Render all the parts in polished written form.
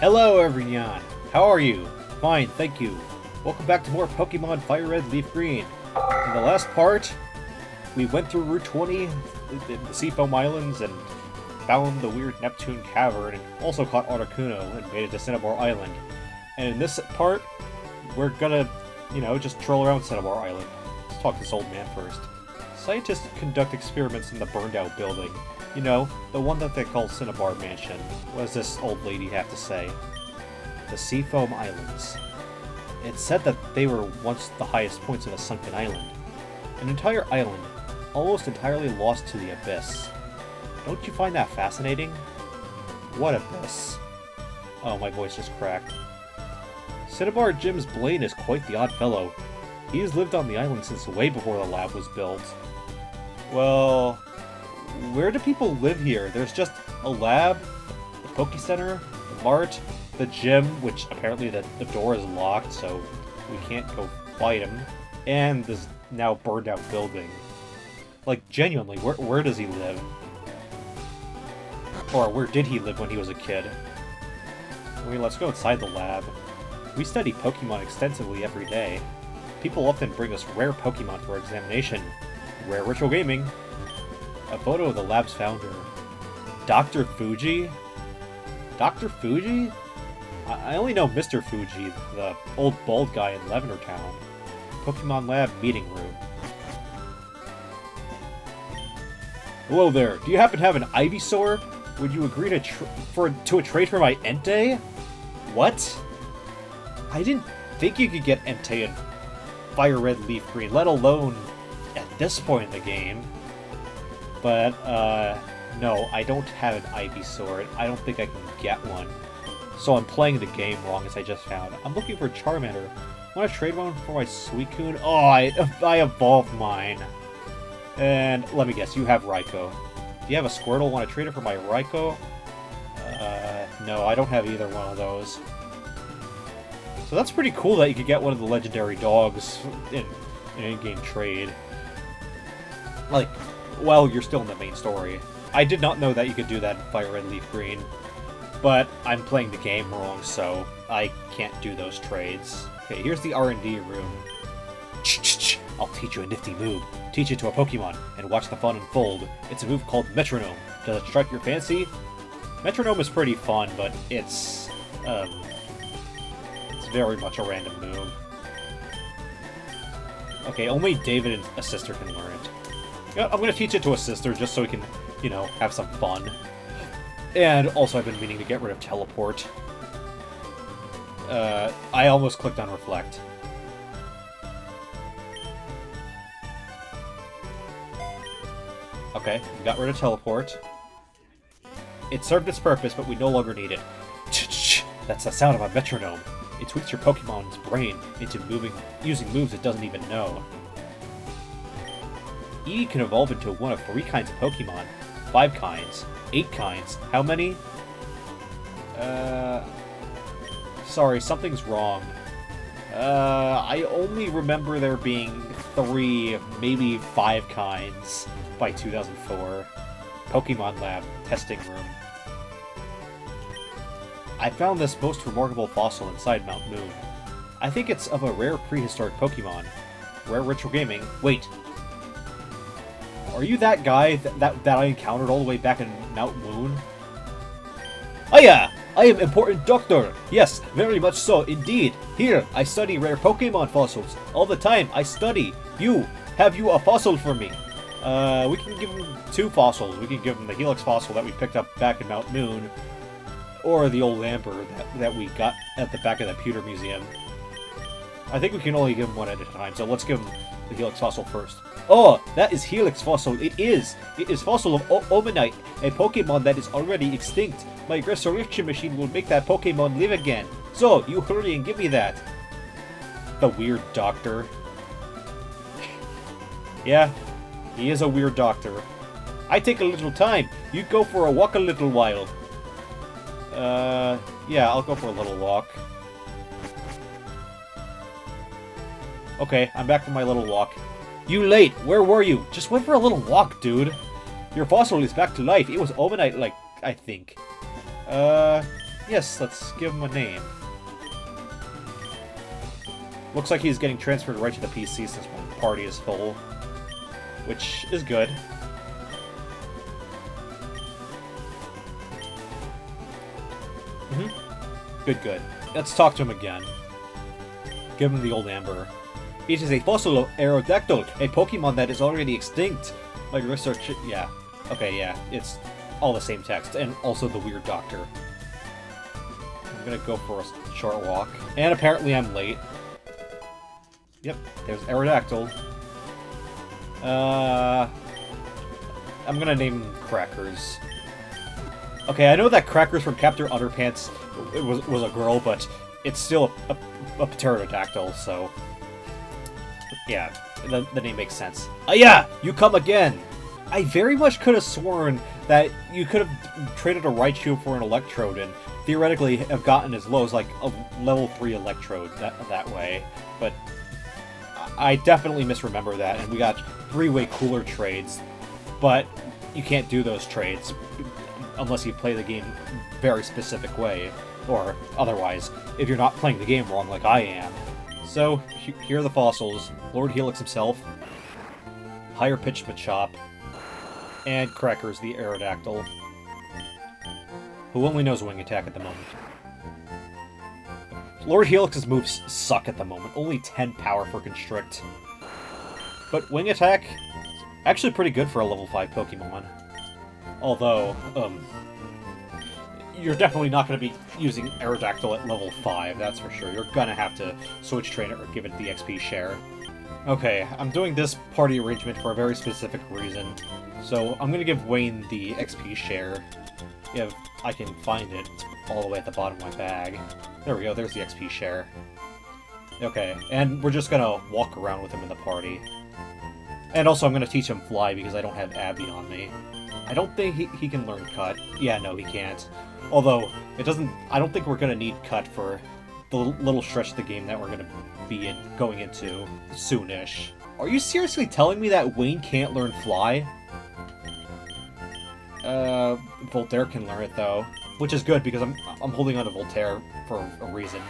Hello everyone! How are you? Fine, thank you. Welcome back to more Pokemon FireRed, LeafGreen. In the last part, we went through Route 20, the Seafoam Islands, and found the weird Neptune Cavern, and also caught Articuno and made it to Cinnabar Island. And in this part, we're gonna, just troll around Cinnabar Island. Let's talk to this old man first. Scientists conduct experiments in the burned-out building. You know, the one that they call Cinnabar Mansion. What does this old lady have to say? The Seafoam Islands. It's said that they were once the highest points of a sunken island. An entire island, almost entirely lost to the abyss. Don't you find that fascinating? What abyss? Oh, my voice just cracked. Cinnabar Gym's Blaine is quite the odd fellow. He's lived on the island since way before the lab was built. Well, where do people live here? There's just a lab, the Poke Center, the mart, the gym, which apparently the door is locked, so we can't go fight him, and this now burned out building. Like, genuinely, where does he live? Or where did he live when he was a kid? I mean, let's go inside the lab. We study Pokemon extensively every day. People often bring us rare Pokemon for examination. Rare Ritual Gaming. A photo of the lab's founder. Dr. Fuji? Dr. Fuji? I only know Mr. Fuji, the old bald guy in Lavender Town. Pokemon Lab meeting room. Hello there. Do you happen to have an Ivysaur? Would you agree to a trade for my Entei? What? I didn't think you could get Entei in FireRed LeafGreen, let alone at this point in the game. But, no, I don't have an Ivysaur. I don't think I can get one. So I'm playing the game wrong, as I just found. I'm looking for Charmander. Want to trade one for my Suicune? Oh, I evolved mine. And let me guess, you have Raikou. Do you have a Squirtle? Want to trade it for my Raikou? No, I don't have either one of those. So that's pretty cool that you could get one of the legendary dogs in an in-game trade. Like, well, you're still in the main story. I did not know that you could do that in FireRed LeafGreen, but I'm playing the game wrong, so I can't do those trades. Okay, here's the R&D room. I'll teach you a nifty move. Teach it to a Pokemon, and watch the fun unfold. It's a move called Metronome. Does it strike your fancy? Metronome is pretty fun, but it's very much a random move. Okay, only David and a sister can learn it. I'm gonna teach it to a sister just so we can, have some fun. And also I've been meaning to get rid of Teleport. I almost clicked on Reflect. Okay, we got rid of Teleport. It served its purpose, but we no longer need it. That's the sound of a metronome. It tweaks your Pokemon's brain into using moves it doesn't even know. Eevee can evolve into one of 3 kinds of Pokemon. 5 kinds. 8 kinds. How many? Sorry, something's wrong. I only remember there being 3, maybe 5 kinds by 2004. Pokemon Lab Testing Room. I found this most remarkable fossil inside Mount Moon. I think it's of a rare prehistoric Pokemon. Rare Ritual Gaming. Wait. Are you that guy that I encountered all the way back in Mount Moon? Oh yeah! I am important doctor! Yes, very much so, indeed. Here, I study rare Pokemon fossils. All the time, I study. Have you a fossil for me? We can give him 2 fossils. We can give him the Helix fossil that we picked up back in Mount Moon, or the old Amber that we got at the back of the Pewter Museum. I think we can only give him one at a time, so let's give him the Helix fossil first. Oh, that is Helix fossil. It is fossil of Omanite, a Pokemon that is already extinct. My resurrection machine will make that Pokemon live again. So, you hurry and give me that. The weird doctor. Yeah, he is a weird doctor. I take a little time. You go for a walk a little while. Yeah, I'll go for a little walk. Okay, I'm back from my little walk. You late! Where were you? Just went for a little walk, dude. Your fossil is back to life. It was Omanite, like, I think. Yes, let's give him a name. Looks like he's getting transferred right to the PC since one party is full, which is good. Good, good. Let's talk to him again. Give him the old amber. It is a fossil of Aerodactyl, a Pokemon that is already extinct. My research... yeah. Okay, yeah. It's all the same text, and also the weird doctor. I'm gonna go for a short walk. And apparently I'm late. Yep, there's Aerodactyl. I'm gonna name him Crackers. Okay, I know that Crackers from Captain Underpants was a girl, but it's still a pterodactyl, so... yeah, the name makes sense. Yeah! You come again! I very much could have sworn that you could have traded a Raichu for an Electrode and theoretically have gotten as low as like a level 3 Electrode that way, but I definitely misremember that, and we got 3 way cooler trades, but you can't do those trades unless you play the game very specific way, or otherwise, if you're not playing the game wrong like I am. So, here are the fossils. Lord Helix himself, Higher Pitched Machop, and Crackers the Aerodactyl, who only knows Wing Attack at the moment. Lord Helix's moves suck at the moment, only 10 power for Constrict. But Wing Attack, actually pretty good for a level 5 Pokemon. Although, you're definitely not going to be using Aerodactyl at level 5, that's for sure. You're going to have to switch train it or give it the XP share. Okay, I'm doing this party arrangement for a very specific reason. So I'm going to give Wayne the XP share, if I can find it. It's all the way at the bottom of my bag. There we go, there's the XP share. Okay, and we're just going to walk around with him in the party. And also I'm going to teach him Fly because I don't have Abby on me. I don't think he can learn Cut. Yeah, no, he can't. Although, I don't think we're going to need Cut for the little stretch of the game that we're going to be going into soonish. Are you seriously telling me that Wayne can't learn Fly? Voltaire can learn it though, which is good because I'm holding on to Voltaire for a reason.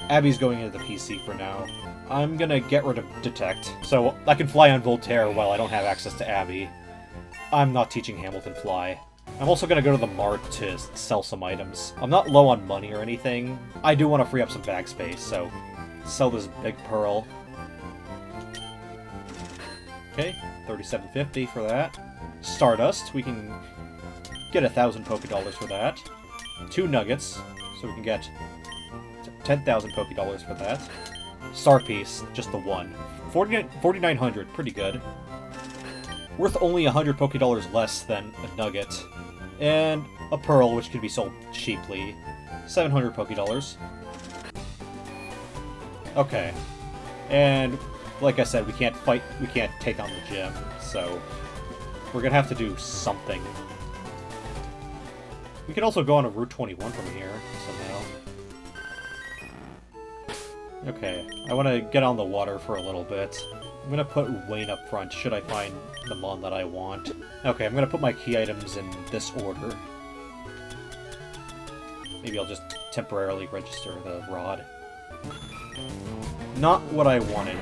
Abby's going into the PC for now. I'm gonna get rid of Detect, so I can fly on Voltaire while I don't have access to Abby. I'm not teaching Hamilton Fly. I'm also gonna go to the mart to sell some items. I'm not low on money or anything. I do want to free up some bag space, so sell this big pearl. Okay, $37.50 for that. Stardust, we can get 1,000 Pokédollars for that. 2 nuggets, so we can get 10,000 Pokédollars for that. Star Piece, just the one. 4,900, pretty good. Worth only 100 Pokédollars less than a nugget. And a pearl, which can be sold cheaply. 700 Pokédollars. Okay. And, like I said, we can't take on the gym, so we're gonna have to do something. We can also go on a Route 21 from here, somehow. Okay, I want to get on the water for a little bit. I'm going to put Wayne up front, should I find the mon that I want. Okay, I'm going to put my key items in this order. Maybe I'll just temporarily register the rod. Not what I wanted.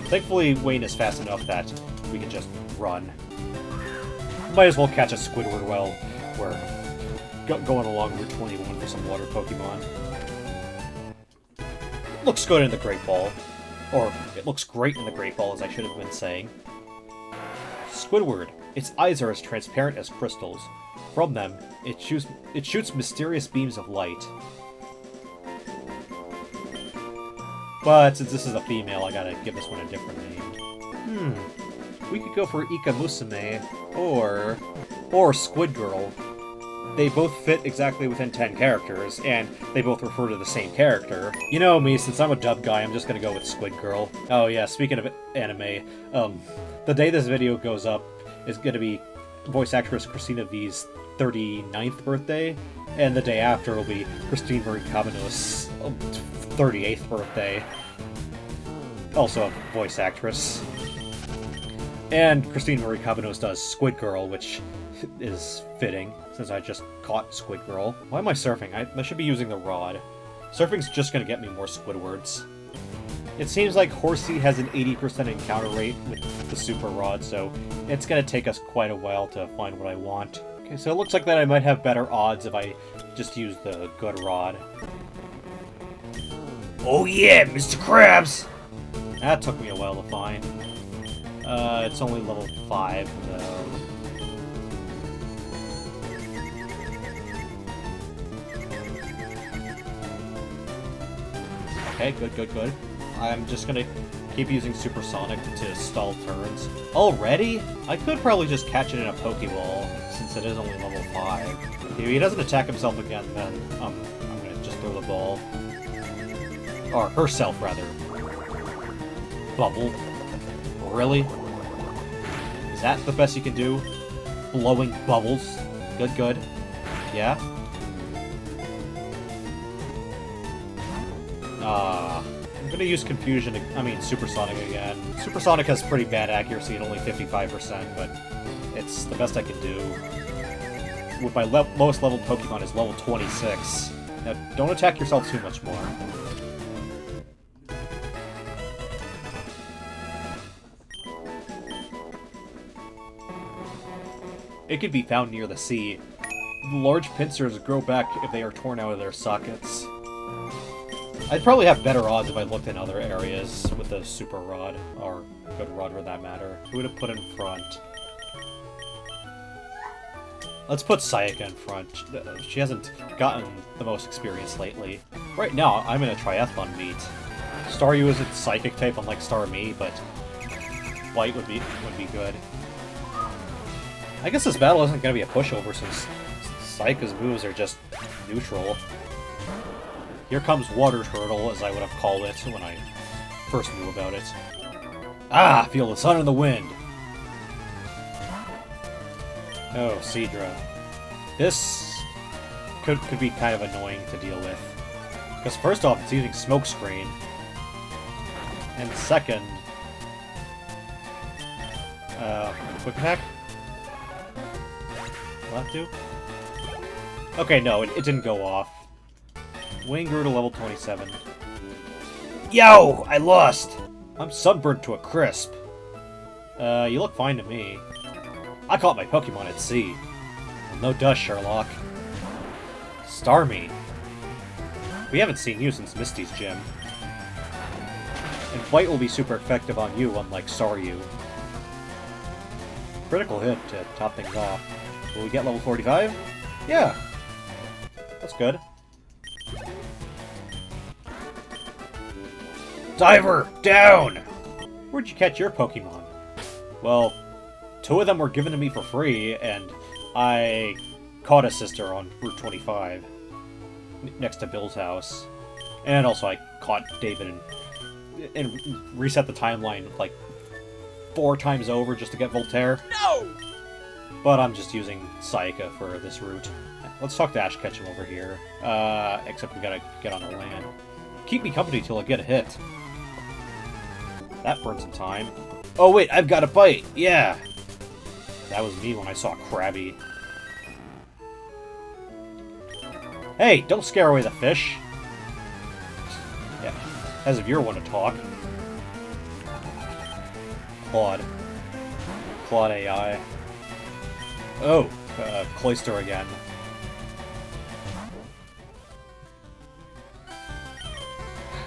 Thankfully, Wayne is fast enough that we can just run. Might as well catch a Squidward while we're going along Route 21 for some water Pokemon. Looks good in the Great Ball. Or, it looks great in the Great Ball, as I should have been saying. Squidward. Its eyes are as transparent as crystals. From them, it shoots mysterious beams of light. But since this is a female, I gotta give this one a different name. We could go for Ika Musume, or Squid Girl. They both fit exactly within 10 characters, and they both refer to the same character. You know me, since I'm a dub guy, I'm just gonna go with Squid Girl. Oh yeah, speaking of anime, the day this video goes up is gonna be voice actress Christina V's 39th birthday, and the day after will be Christine Marie Cavanagh's 38th birthday. Also a voice actress. And Christine Marie Cabanos does Squid Girl, which is fitting, since I just caught Squid Girl. Why am I surfing? I should be using the rod. Surfing's just gonna get me more Squidwards. It seems like Horsey has an 80% encounter rate with the super rod, so it's gonna take us quite a while to find what I want. Okay, so it looks like that I might have better odds if I just use the good rod. Oh yeah, Mr. Krabs! That took me a while to find. It's only level 5, though. Okay, good. I'm just gonna keep using Supersonic to stall turns. Already? I could probably just catch it in a Pokeball, since it is only level 5. If he doesn't attack himself again, then I'm gonna just throw the ball. Or herself, rather. Bubble. Really? Is that the best you can do? Blowing bubbles? Good. Yeah? I'm gonna use Supersonic again. Supersonic has pretty bad accuracy at only 55%, but it's the best I can do. With my lowest level Pokemon is level 26. Now, don't attack yourself too much more. It can be found near the sea. The large pincers grow back if they are torn out of their sockets. I'd probably have better odds if I looked in other areas with the super rod, or good rod for that matter. Who would have put in front? Let's put Sayaka in front. She hasn't gotten the most experience lately. Right now, I'm in a triathlon meet. Staryu isn't psychic type unlike Starmie, but White would be good. I guess this battle isn't going to be a pushover since Sayaka's moves are just neutral. Here comes Water Turtle, as I would have called it when I first knew about it. Ah! Feel the sun and the wind! Oh, Seadra. This could be kind of annoying to deal with. Because first off, it's using Smokescreen. And second... Quick attack? Left to? Okay, no, it didn't go off. Wing grew to level 27. Yo! I lost! I'm sunburned to a crisp. You look fine to me. I caught my Pokemon at sea. No dust, Sherlock. Starmie. We haven't seen you since Misty's gym. And White will be super effective on you, unlike Staryu. Critical hit to top things off. Will we get level 45? Yeah! That's good. Diver! Down! Where'd you catch your Pokemon? Well, 2 of them were given to me for free, and I caught a sister on Route 25, next to Bill's house. And also I caught David and reset the timeline like 4 times over just to get Voltaire. No! But I'm just using Sayaka for this route. Let's talk to Ash Ketchum over here. Except we gotta get on the land. Keep me company till I get a hit. That burns some time. Oh wait, I've got a bite! Yeah! That was me when I saw Krabby. Hey, don't scare away the fish! Yeah, as if you're one to talk. Claude. Claude AI. Oh, Cloyster again.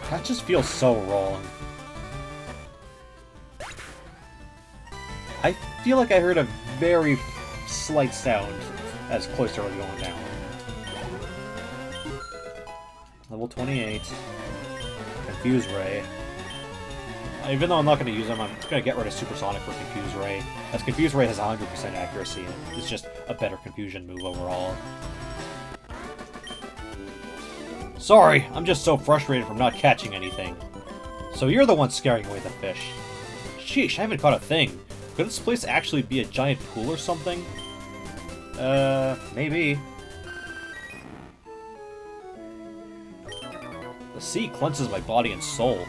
That just feels so wrong. I feel like I heard a very slight sound as Cloyster was going down. Level 28. Confuse Ray. Even though I'm not going to use them, I'm going to get rid of Supersonic for Confuse Ray, as Confuse Ray has 100% accuracy, and it's just a better confusion move overall. Sorry, I'm just so frustrated from not catching anything. So you're the one scaring away the fish. Sheesh, I haven't caught a thing. Could this place actually be a giant pool or something? Maybe. The sea cleanses my body and soul.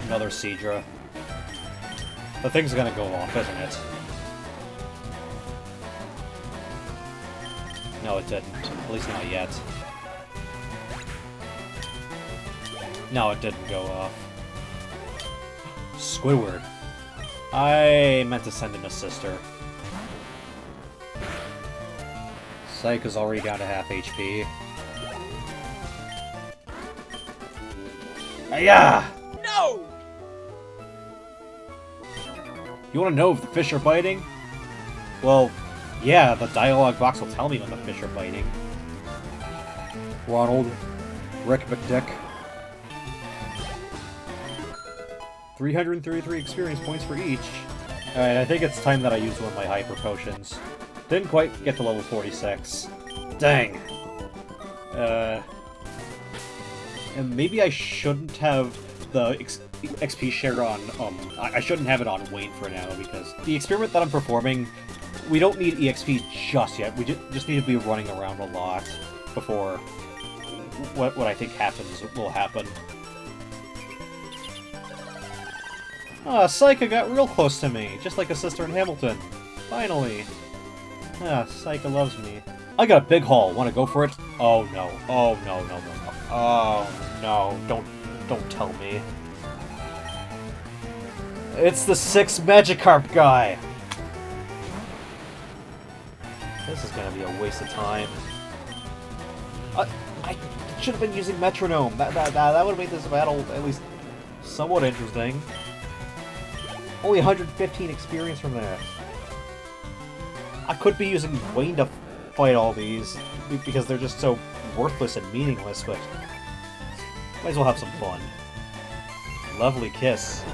Another Seadra. The thing's gonna go off, isn't it? No, it didn't. At least not yet. No, it didn't go off. Squidward. I meant to send in a sister. Psych is already down to half HP. Yeah. No! You want to know if the fish are biting? Well, yeah, the dialogue box will tell me when the fish are biting. Ronald, Rick McDick. 333 experience points for each. Alright, I think it's time that I use one of my hyper potions. Didn't quite get to level 46. Dang. And maybe I shouldn't have the XP share on, I shouldn't have it on Wayne for now, because the experiment that I'm performing, we don't need EXP just yet. We just need to be running around a lot before what I think will happen. Ah, Psycha got real close to me, just like a sister in Hamilton. Finally. Ah, Psycha loves me. I got a big haul. Want to go for it? Oh no. Oh no, no, no, no. Oh no, don't tell me. It's the 6 Magikarp guy! This is gonna be a waste of time. I should have been using Metronome. That would have made this battle at least somewhat interesting. Only 115 experience from that. I could be using Wayne to fight all these, because they're just so worthless and meaningless, but might as well have some fun. Lovely kiss.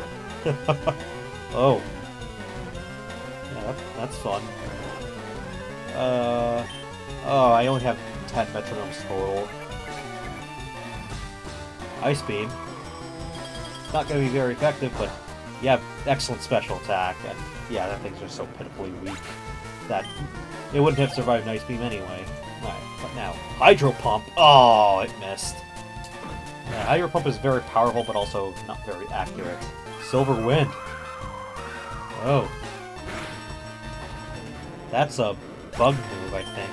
Oh. Yeah, that's fun. Oh, I only have 10 metronomes total. Ice Beam. Not gonna be very effective, but you have excellent special attack, and yeah, that thing's just so pitifully weak that it wouldn't have survived an Ice Beam anyway. Alright, but now, Hydro Pump! Oh, it missed. Yeah, Hydro Pump is very powerful, but also not very accurate. Silver Wind. Oh. That's a bug move, I think.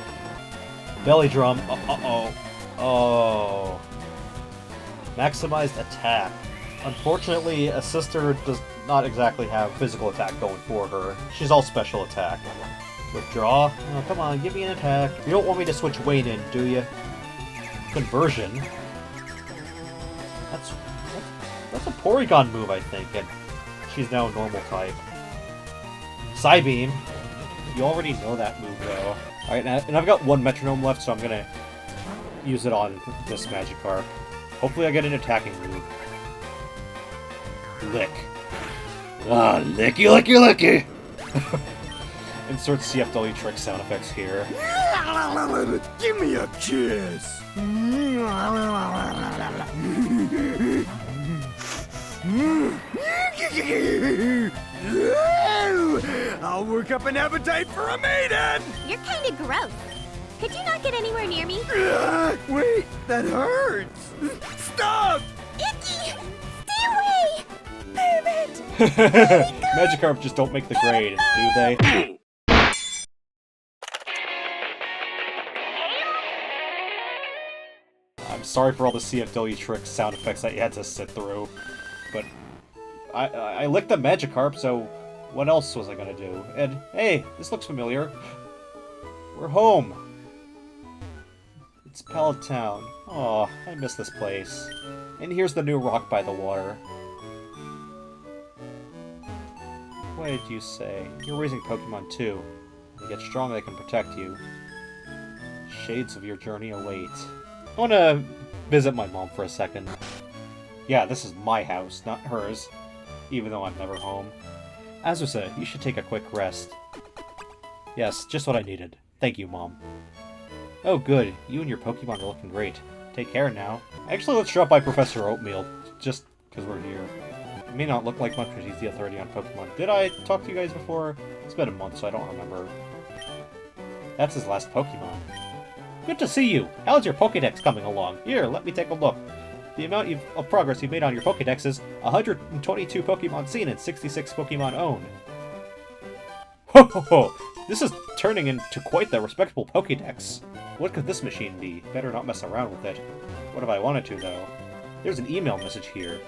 Belly Drum. Uh-oh. Oh. Maximized attack. Unfortunately, a sister does not exactly have physical attack going for her. She's all special attack. Withdraw? Oh, come on, give me an attack. You don't want me to switch Wayne in, do you? Conversion? That's a Porygon move, I think, and she's now normal type. Psybeam. You already know that move, though. Alright, and I've got one Metronome left, so I'm gonna use it on this Magikarp. Hopefully I get an attacking move. Lick. Ah, licky, licky, licky! Insert CFW trick sound effects here. Give me a kiss! I'll work up an appetite for a maiden! You're kinda gross. Could you not get anywhere near me? Wait, that hurts! Stop! Icky! Stay away! Pervert! Magikarp just don't make the grade, do they? I'm sorry for all the CFW trick sound effects that you had to sit through, but I licked the Magikarp, so what else was I gonna do? And hey, this looks familiar. We're home. It's Pallet Town. Aw, I miss this place. And here's the new rock by the water. What did you say? You're raising Pokemon too. When you get strong, they can protect you. Shades of your journey await. I want to visit my mom for a second. Yeah, this is my house, not hers, even though I'm never home. Azusa, you should take a quick rest. Yes, just what I needed. Thank you, Mom. Oh, good. You and your Pokemon are looking great. Take care now. Actually, let's drop by Professor Oatmeal, just because we're here. It may not look like much, but he's the authority on Pokemon. Did I talk to you guys before? It's been a month, so I don't remember. That's his last Pokemon. Good to see you! How's your Pokédex coming along? Here, let me take a look. The amount of progress you've made on your Pokédex is 122 Pokemon seen and 66 Pokemon owned. Ho ho ho! This is turning into quite the respectable Pokédex. What could this machine be? Better not mess around with it. What if I wanted to, though? There's an email message here.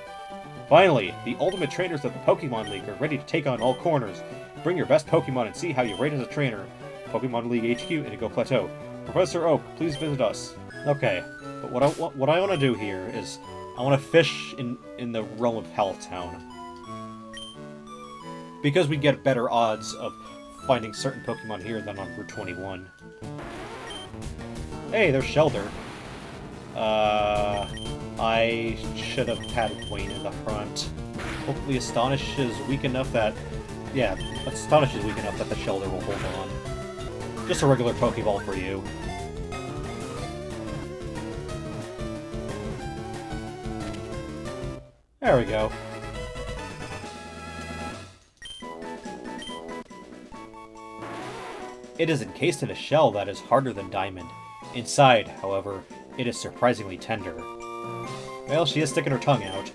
Finally, the ultimate trainers of the Pokemon League are ready to take on all corners. Bring your best Pokemon and see how you rate as a trainer. Pokemon League HQ, Indigo Plateau. Professor Oak, please visit us. Okay, but what I want to do here is I want to fish in the realm of Helltown. Because we get better odds of finding certain Pokemon here than on Route 21. Hey, there's Shelder. I should have had Blaine in the front. Hopefully Astonish is weak enough that... Yeah, Astonish is weak enough that the Shelder will hold on. Just a regular Pokeball for you. There we go. It is encased in a shell that is harder than diamond. Inside, however, it is surprisingly tender. Well, she is sticking her tongue out.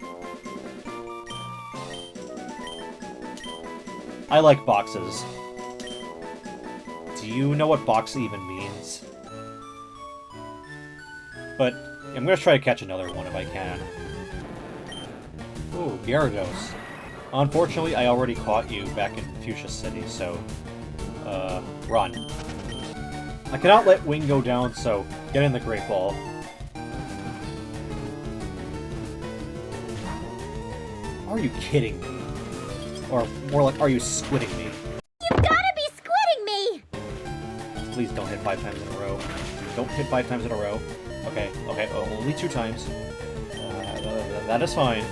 I like boxes. Do you know what box even means? But I'm gonna try to catch another one if I can. Ooh, Gyarados. Unfortunately, I already caught you back in Fuchsia City, so... run. I cannot let Wing go down, so get in the Great Ball. Are you kidding me? Or more like, are you squidding me? You gotta be squidding me! Please don't hit 5 times in a row. Don't hit 5 times in a row. Okay, okay, only 2 times. That is fine.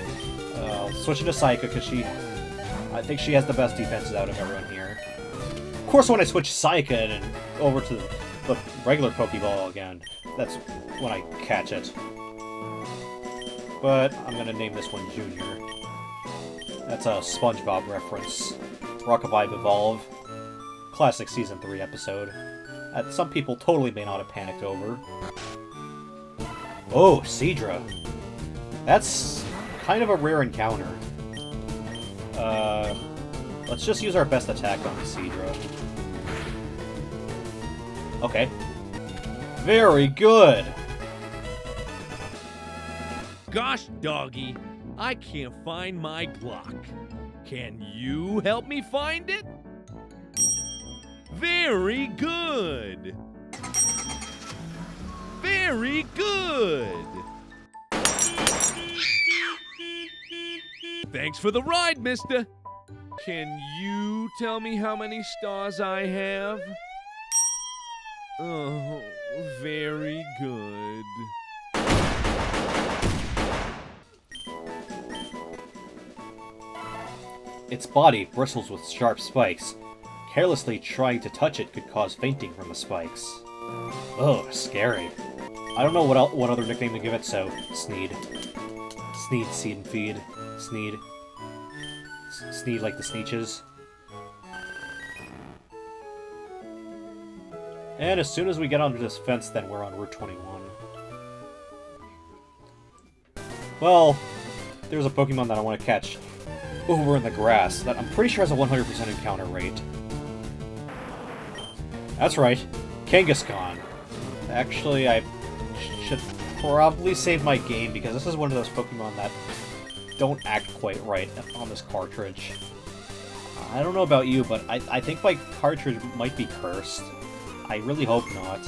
I'll switch into Psychic because I think she has the best defenses out of everyone here. Of course, when I switch Psychic and over to the regular Pokeball again, that's when I catch it. But I'm gonna name this one Junior. That's a SpongeBob reference. Rock-a-Vibe Evolve. Classic Season 3 episode. That some people totally may not have panicked over. Oh, Seadra. That's kind of a rare encounter. Let's just use our best attack on Seadra. Okay. Very good! Gosh, doggy, I can't find my Glock. Can you help me find it? Very good! Very good! Thanks for the ride, mister. Can you tell me how many stars I have? Oh, very good. Its body bristles with sharp spikes. Carelessly trying to touch it could cause fainting from the spikes. Ugh, scary. I don't know what other nickname to give it, so Sneed. Sneed, Seed and Feed. Sneed. Sneed like the Sneeches. And as soon as we get onto this fence, then we're on Route 21. Well, there's a Pokemon that I want to catch over in the grass that I'm pretty sure has a 100% encounter rate. That's right, Kangaskhan. Actually, I should probably save my game because this is one of those Pokemon that don't act quite right on this cartridge. I don't know about you, but I think my cartridge might be cursed. I really hope not.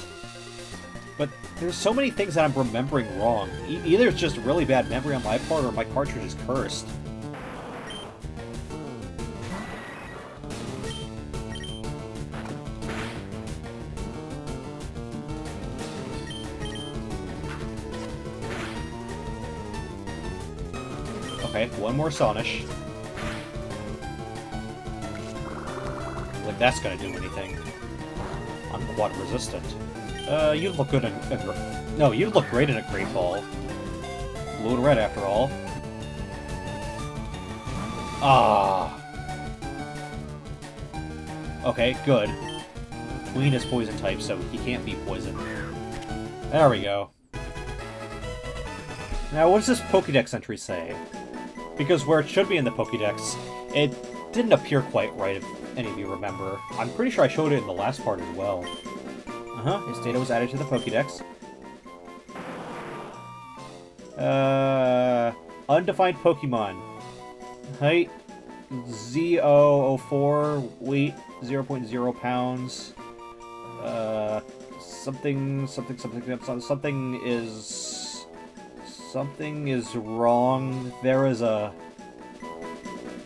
But there's so many things that I'm remembering wrong. Either it's just really bad memory on my part or my cartridge is cursed. Okay, one more Sonish. Like that's gonna do anything. I'm quad resistant. You'd look good in no, you'd look great in a Great Ball. Blue and red, after all. Ah. Okay, good. Queen is poison type, so he can't be poisoned. There we go. Now, what does this Pokédex entry say? Because where it should be in the Pokédex, it didn't appear quite right, if any of you remember. I'm pretty sure I showed it in the last part as well. His data was added to the Pokédex. Undefined Pokemon. Height, Z004, weight, 0.0 pounds. Something is wrong. There's a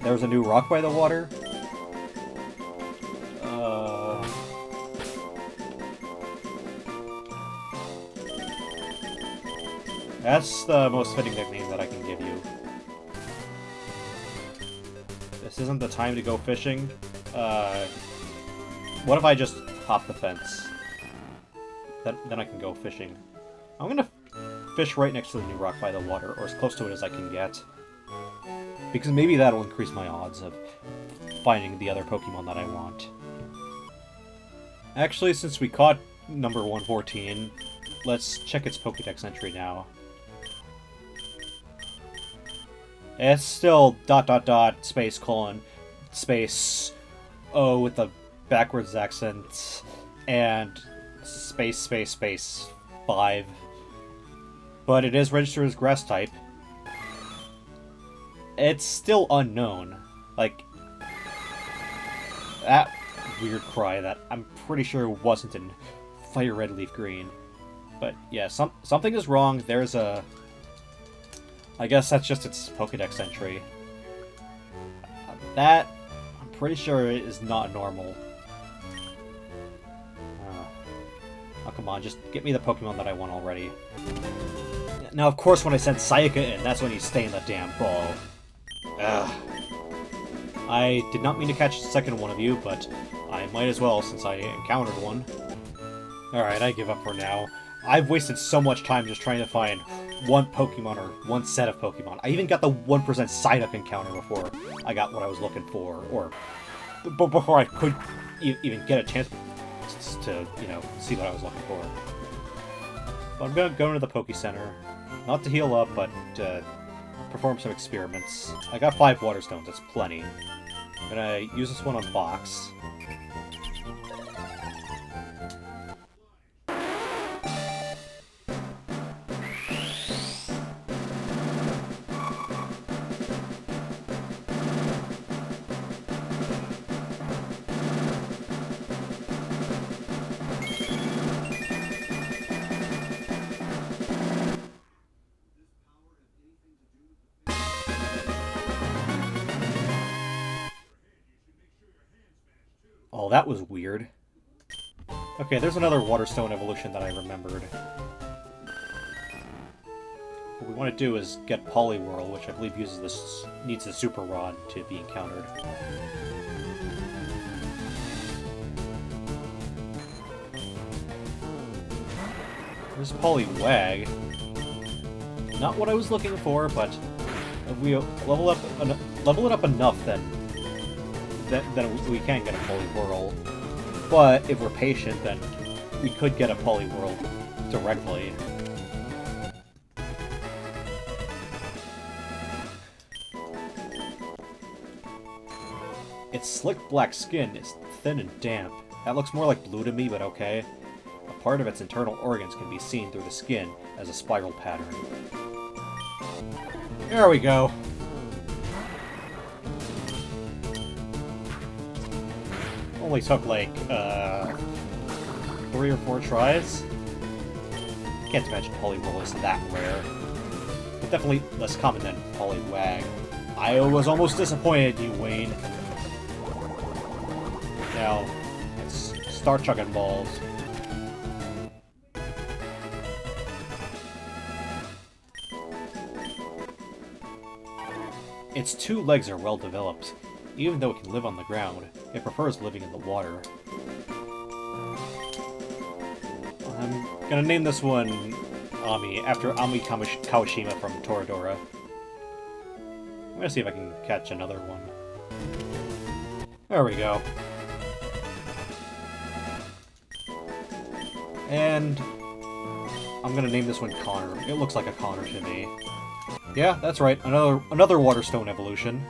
new rock by the water. That's the most fitting nickname that I can give you. This isn't the time to go fishing. What if I just hop the fence? Then I can go fishing. I'm gonna fish right next to the new rock by the water, or as close to it as I can get. Because maybe that'll increase my odds of finding the other Pokemon that I want. Actually, since we caught number 114, let's check its Pokédex entry now. It's still ... space colon space O with the backwards accent and space 5. But it is registered as grass type. It's still unknown. Like, that weird cry that I'm pretty sure wasn't in FireRed LeafGreen. But yeah, something is wrong. There's a... I guess that's just its Pokédex entry. That, I'm pretty sure, is not normal. Oh, come on, just get me the Pokemon that I want already. Now, of course, when I sent Sayaka in, that's when you stay in the damn ball. Ugh. I did not mean to catch the second one of you, but I might as well since I encountered one. Alright, I give up for now. I've wasted so much time just trying to find one Pokemon or one set of Pokemon. I even got the 1% Psyduck encounter before I got what I was looking for, or before I could even get a chance to, you know, see what I was looking for. But I'm gonna go into the Poke Center, not to heal up, but to perform some experiments. I got 5 Water Stones, that's plenty. I'm gonna use this one on Box. Oh, that was weird. Okay, there's another Water Stone evolution that I remembered. What we want to do is get Poliwhirl, which I believe needs the Super Rod to be encountered. There's Poliwag. Not what I was looking for, but if we level it up enough, then we can get a Poliwhirl. But if we're patient, then we could get a Poliwhirl directly. Its slick black skin is thin and damp. That looks more like blue to me, but okay. A part of its internal organs can be seen through the skin as a spiral pattern. There we go. Only took like 3 or 4 tries. Can't imagine Poliwhirl is that rare, but definitely less common than Poliwag. I was almost disappointed in you, Wayne. Now, let's start chugging balls. Its 2 legs are well developed. Even though it can live on the ground, it prefers living in the water. I'm gonna name this one Ami, after Ami Kawashima from Toradora. I'm gonna see if I can catch another one. There we go. And I'm gonna name this one Connor. It looks like a Connor to me. Yeah, that's right. Another Waterstone evolution.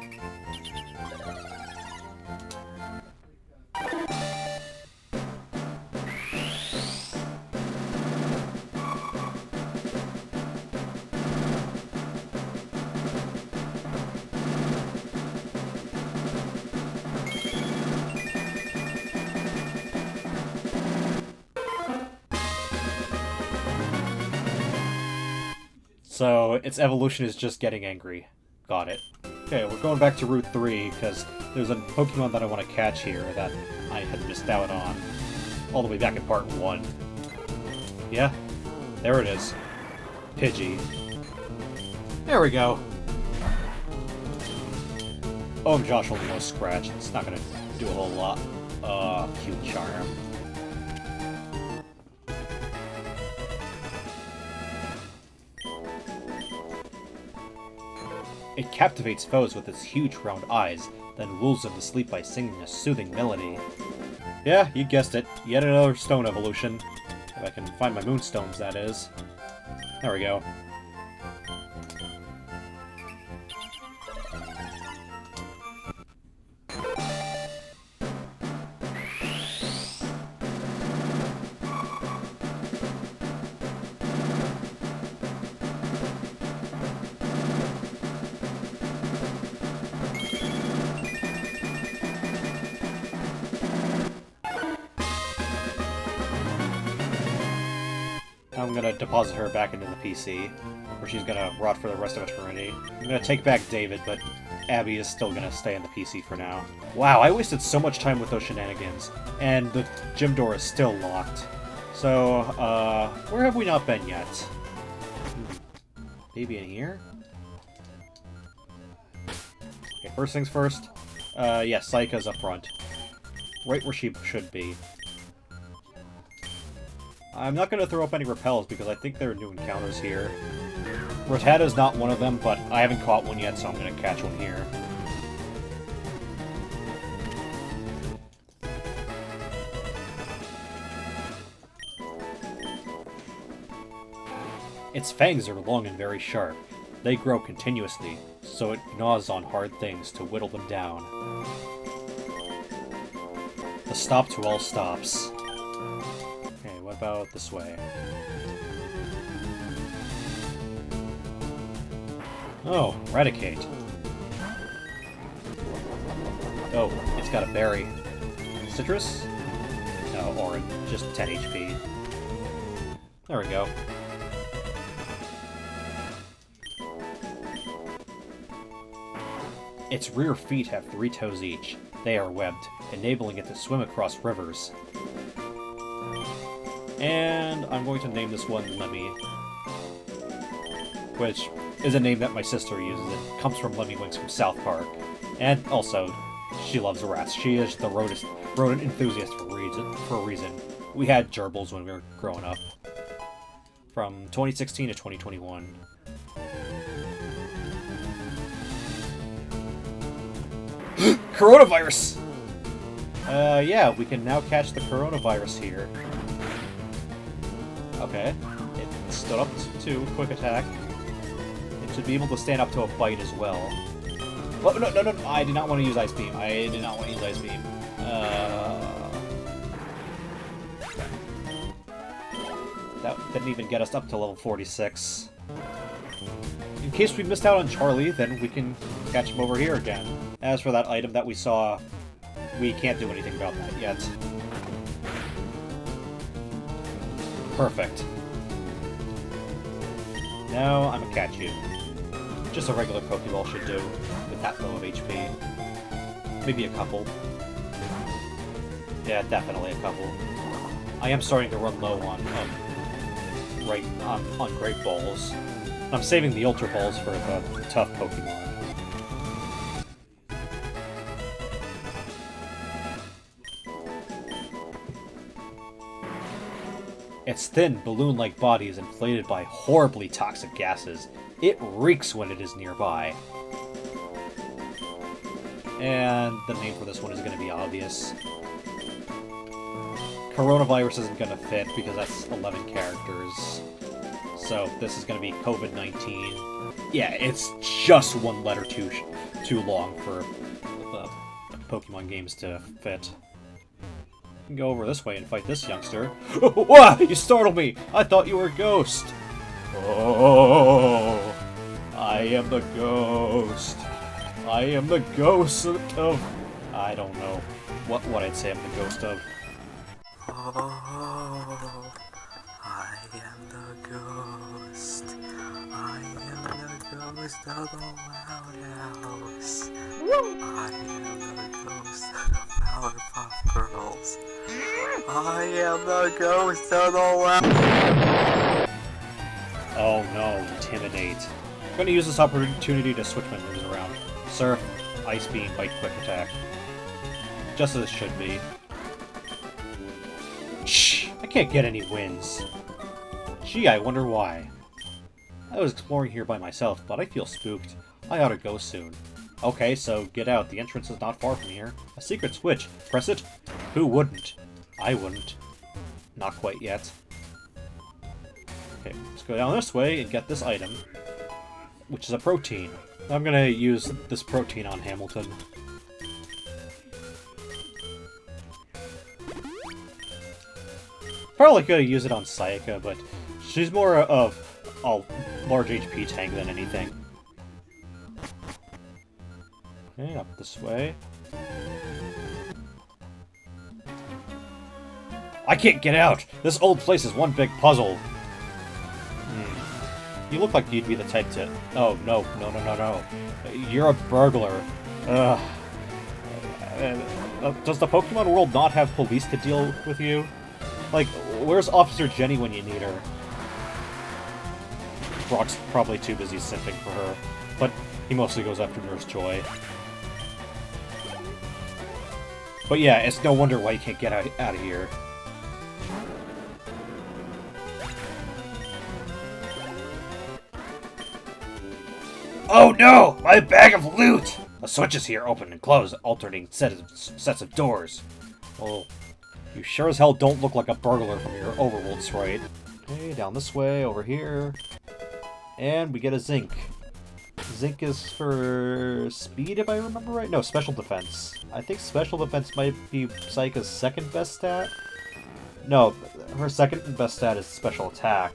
So, its evolution is just getting angry. Got it. Okay, we're going back to Route 3, because there's a Pokemon that I want to catch here that I had missed out on. All the way back in Part 1. Yeah, there it is. Pidgey. There we go. Oh, and Josh only knows Scratch. It's not gonna do a whole lot. Cute charm. It captivates foes with its huge round eyes, then lulls them to sleep by singing a soothing melody. Yeah, you guessed it. Yet another stone evolution. If I can find my moonstones, that is. There we go. I'm gonna deposit her back into the PC, where she's gonna rot for the rest of eternity. I'm gonna take back David, but Abby is still gonna stay in the PC for now. Wow, I wasted so much time with those shenanigans, and the gym door is still locked. So, where have we not been yet? Maybe in here? Okay, first things first. Yeah, Saika's up front. Right where she should be. I'm not going to throw up any repels because I think there are new encounters here. Rattata's not one of them, but I haven't caught one yet, so I'm going to catch one here. Its fangs are long and very sharp. They grow continuously, so it gnaws on hard things to whittle them down. The stop to all stops. What about this way? Oh, Eradicate. Oh, it's got a berry. Citrus? No, orange. Just 10 HP. There we go. Its rear feet have 3 toes each. They are webbed, enabling it to swim across rivers. And I'm going to name this one Lemmy, which is a name that my sister uses. It comes from Lemmy Winks from South Park. And also, she loves rats. She is the rodent enthusiast for a reason. We had gerbils when we were growing up. From 2016 to 2021. Coronavirus! Yeah, we can now catch the coronavirus here. Okay, it stood up to quick attack. It should be able to stand up to a bite as well. Oh, no, I did not want to use Ice Beam. That didn't even get us up to level 46. In case we missed out on Charlie, then we can catch him over here again. As for that item that we saw, we can't do anything about that yet. Perfect. Now I'm gonna catch you. Just a regular Pokeball should do, with that low of HP. Maybe a couple. Yeah, definitely a couple. I am starting to run low on Great Balls. I'm saving the Ultra Balls for the tough Pokemon. Its thin, balloon-like body is inflated by horribly toxic gases. It reeks when it is nearby. And the name for this one is going to be obvious. Coronavirus isn't going to fit because that's 11 characters. So this is going to be COVID-19. Yeah, it's just one letter too long for the Pokemon games to fit. You can go over this way and fight this youngster. Wah! You startled me! I thought you were a ghost! Oh, I am the ghost. I am the ghost of... I don't know what I'd say I'm the ghost of. Oh, I am the ghost. I am the ghost of the Loud House. I am the ghost of the Powerpuff Girls. I am the ghost of the Loud... Oh no, Intimidate. I'm gonna use this opportunity to switch my moves around. Surf, Ice Beam, Bite, Quick Attack. Just as it should be. Shh! I can't get any wins. Gee, I wonder why. I was exploring here by myself, but I feel spooked. I ought to go soon. Okay, so get out. The entrance is not far from here. A secret switch. Press it? Who wouldn't? I wouldn't. Not quite yet. Okay, let's go down this way and get this item, which is a protein. I'm gonna use this protein on Hamilton. Probably could have used it on Sayaka, but she's more of a large HP tank than anything. Okay, up this way. I can't get out! This old place is one big puzzle! You look like you'd be the type to... Oh, no. You're a burglar. Ugh. Does the Pokemon world not have police to deal with you? Like, where's Officer Jenny when you need her? Brock's probably too busy simping for her, but he mostly goes after Nurse Joy. But yeah, it's no wonder why you can't get out of here. Oh no! My bag of loot! The switches here open and close, alternating sets of doors. Well, you sure as hell don't look like a burglar from your overworld sprite. Okay, down this way, over here. And we get a Zinc. Zinc is for speed, if I remember right? No, special defense. I think special defense might be Sayaka's second best stat. No, her second best stat is special attack.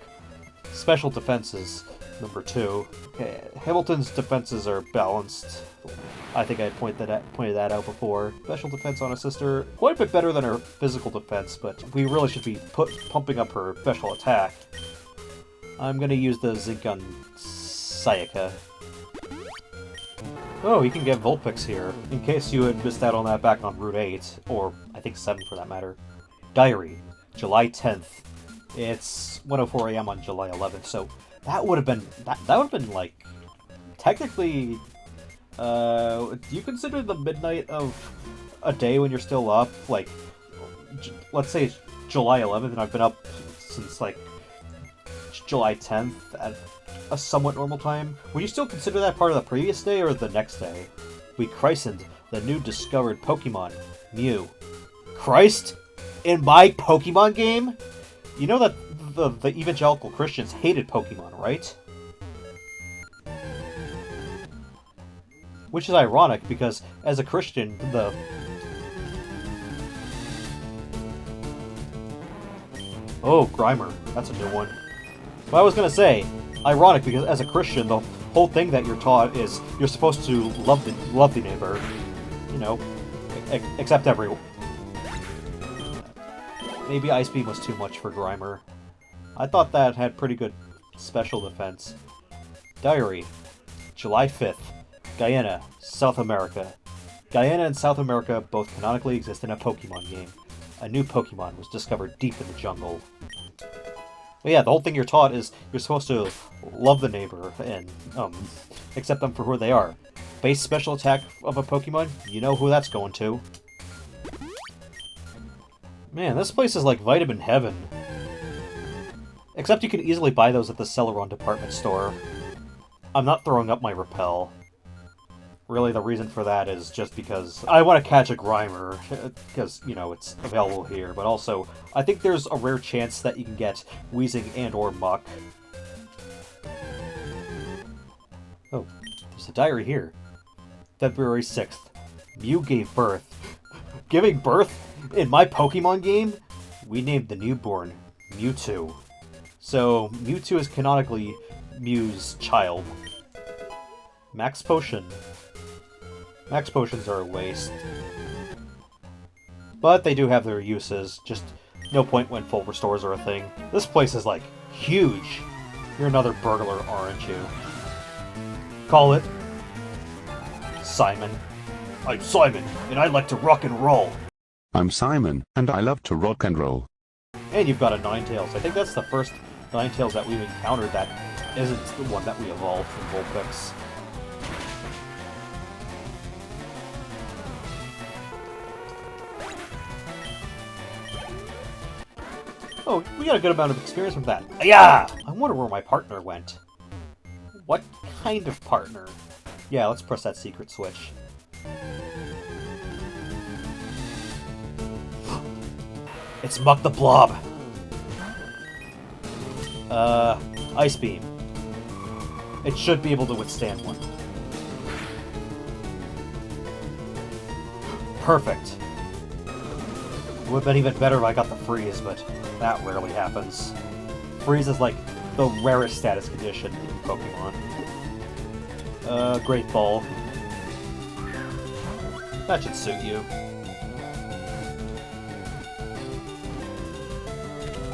Special defense is number 2. Okay, Hamilton's defenses are balanced. I think I pointed that out before. Special defense on a sister, quite a bit better than her physical defense, but we really should be pumping up her special attack. I'm gonna use the Zinc on Sayaka. Oh, you can get Vulpix here, in case you had missed out on that back on Route 8, or I think 7 for that matter. Diary, July 10th. It's 1:04 AM on July 11th, so that would have been like technically. Do you consider the midnight of a day when you're still up? Like, let's say it's July 11th, and I've been up since like July 10th at a somewhat normal time. Would you still consider that part of the previous day or the next day? We christened the new discovered Pokemon, Mew. Christ? In my Pokemon game? You know that the evangelical Christians hated Pokemon, right? Which is ironic, because as a Christian, Oh, Grimer. That's a new one. But I was gonna say, ironic, because as a Christian, the whole thing that you're taught is you're supposed to love the neighbor. You know, except everyone. Maybe Ice Beam was too much for Grimer. I thought that had pretty good special defense. Diary, July 5th. Guyana, South America. Guyana and South America both canonically exist in a Pokemon game. A new Pokemon was discovered deep in the jungle. But yeah, the whole thing you're taught is you're supposed to love the neighbor and accept them for who they are. Base special attack of a Pokemon, you know who that's going to. Man, this place is like vitamin heaven. Except you can easily buy those at the Celeron department store. I'm not throwing up my Repel. Really, the reason for that is just because I want to catch a Grimer, because, you know, it's available here, but also, I think there's a rare chance that you can get Weezing and or Muck. Oh, there's a diary here. February 6th. Mew gave birth. Giving birth? In my Pokemon game? We named the newborn Mewtwo. So, Mewtwo is canonically Mew's child. Max Potion. Max Potions are a waste. But they do have their uses, just no point when full restores are a thing. This place is, like, huge. You're another burglar, aren't you? Call it. Simon. I'm Simon, and I like to rock and roll. I'm Simon, and I love to rock and roll. And you've got a Ninetales. I think that's the first Ninetales that we've encountered that isn't the one that we evolved from Vulpix. Oh, we got a good amount of experience from that. Yeah! I wonder where my partner went. What kind of partner? Yeah, let's press that secret switch. It's Muck the Blob! Ice Beam. It should be able to withstand one. Perfect. It would have been even better if I got the Freeze, but that rarely happens. Freeze is like the rarest status condition in Pokemon. Great Ball. That should suit you.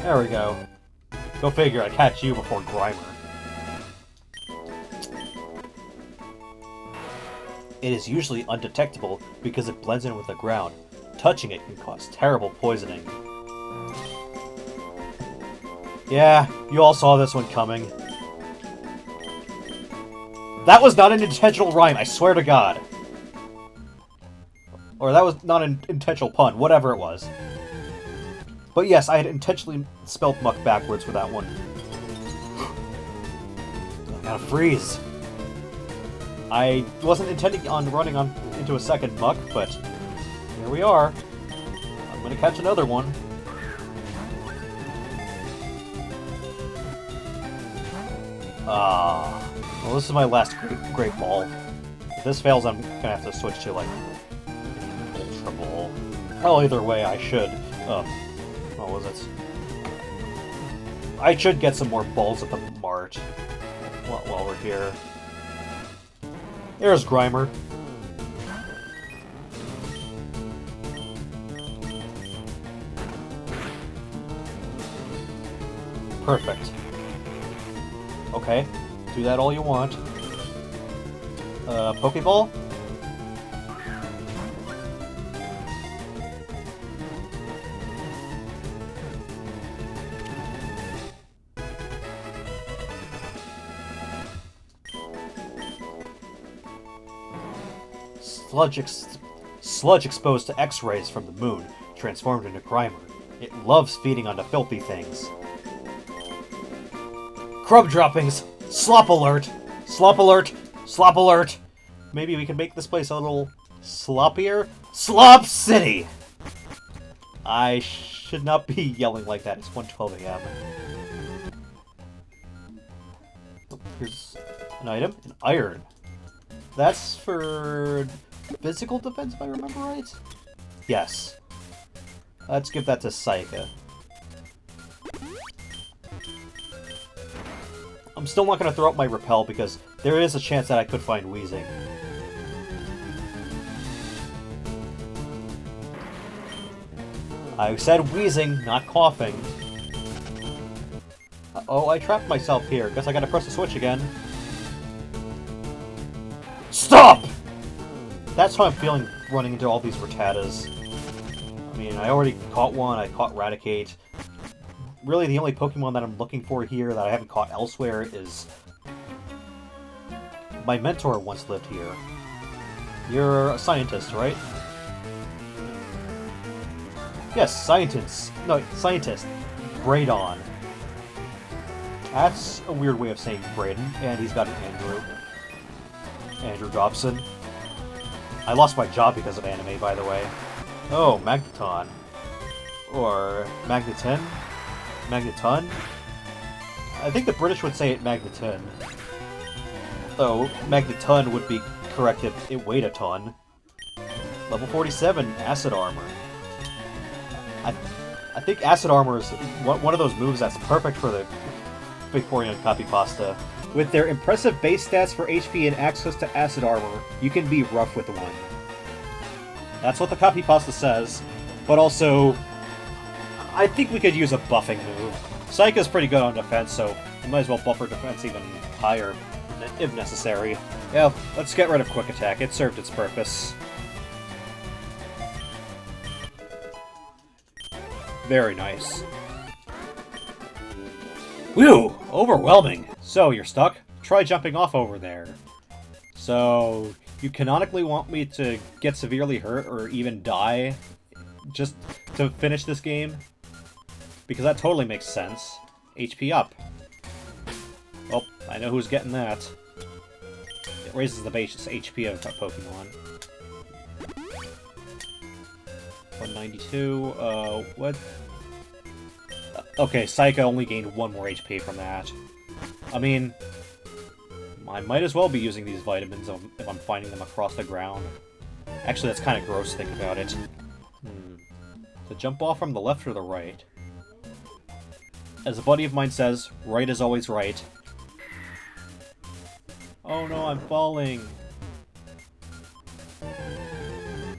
There we go. Go figure, I'd catch you before Grimer. It is usually undetectable because it blends in with the ground. Touching it can cause terrible poisoning. Yeah, you all saw this one coming. That was not an intentional rhyme, I swear to God. Or that was not an intentional pun, whatever it was. But yes, I had intentionally spelled Muck backwards for that one. I gotta freeze. I wasn't intending on running on into a second Muck, but here we are. I'm gonna catch another one. Well, this is my last Great Ball. If this fails, I'm gonna have to switch to, like, Ultra Ball. Well, either way, I should, what was it? I should get some more balls at the mart while we're here. There's Grimer. Perfect. Okay, do that all you want. Pokeball? Sludge exposed to X-rays from the moon, transformed into Grimer. It loves feeding on the filthy things. Crumb droppings! Slop alert! Slop alert! Slop alert! Maybe we can make this place a little sloppier? Slop City! I should not be yelling like that. It's 1:12 a.m. Here's an item. An iron. That's for physical defense, if I remember right? Yes. Let's give that to Saika. I'm still not going to throw up my Repel because there is a chance that I could find Wheezing. I said wheezing, not coughing. Uh-oh, I trapped myself here. Guess I gotta press the switch again. Stop! That's how I'm feeling running into all these Rattatas. I mean, I already caught one, I caught Raticate. Really, the only Pokemon that I'm looking for here that I haven't caught elsewhere is... My mentor once lived here. You're a scientist, right? Yes, scientist. No, scientist. Braydon. That's a weird way of saying Braden, and he's got an Andrew. Andrew Dobson. I lost my job because of anime, by the way. Oh, Magneton. Or Magneton? Magneton? I think the British would say it Magneton. Though Magneton would be correct if it weighed a ton. Level 47, Acid Armor. I think Acid Armor is one of those moves that's perfect for the Vaporeon Copypasta. With their impressive base stats for HP and access to Acid Armor, you can be rough with one. That's what the Copypasta says, but also, I think we could use a buffing move. Psycha's pretty good on defense, so we might as well buff her defense even higher, if necessary. Yeah, let's get rid of Quick Attack. It served its purpose. Very nice. Whew! Overwhelming! So, you're stuck? Try jumping off over there. So, you canonically want me to get severely hurt or even die just to finish this game? Because that totally makes sense. HP up. Well, I know who's getting that. It raises the base HP of a Pokemon. 192, what? Okay, Psycha only gained 1 more HP from that. I mean, I might as well be using these vitamins if I'm finding them across the ground. Actually, that's kind of gross to think about it. To jump off from the left or the right? As a buddy of mine says, right is always right. Oh no, I'm falling!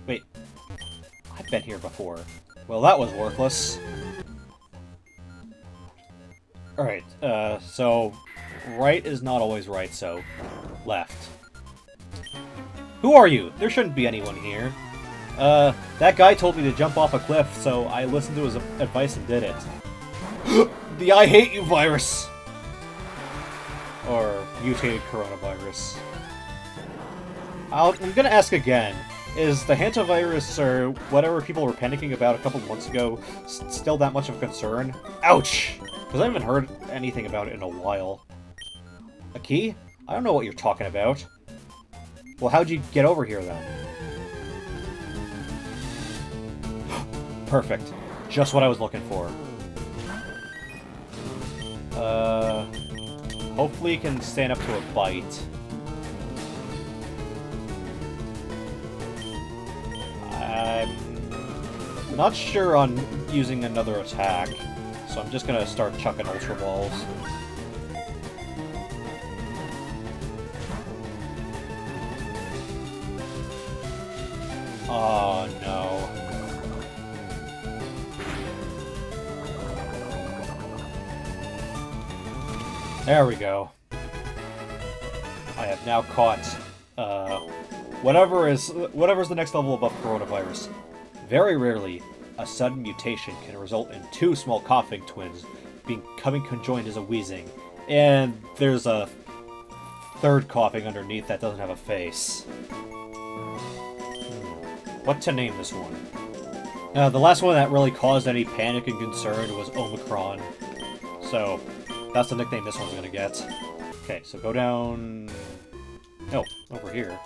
Wait, I've been here before. Well, that was worthless. Alright, so right is not always right, so left. Who are you? There shouldn't be anyone here. That guy told me to jump off a cliff, so I listened to his advice and did it. The I hate you virus! Or mutated coronavirus. I'm gonna ask again. Is the hantavirus, or whatever people were panicking about a couple months ago, still that much of a concern? Ouch! Because I haven't heard anything about it in a while. A key? I don't know what you're talking about. Well, how'd you get over here, then? Perfect. Just what I was looking for. Hopefully you can stand up to a bite. I'm not sure on using another attack, so I'm just gonna start chucking Ultra Balls. Oh no. There we go. I have now caught, whatever's the next level above coronavirus. Very rarely, a sudden mutation can result in 2 small coughing twins becoming conjoined as a wheezing. And there's a 3rd coughing underneath that doesn't have a face. What to name this one? The last one that really caused any panic and concern was Omicron. So, that's the nickname this one's gonna get. Okay, so go down... Oh, over here.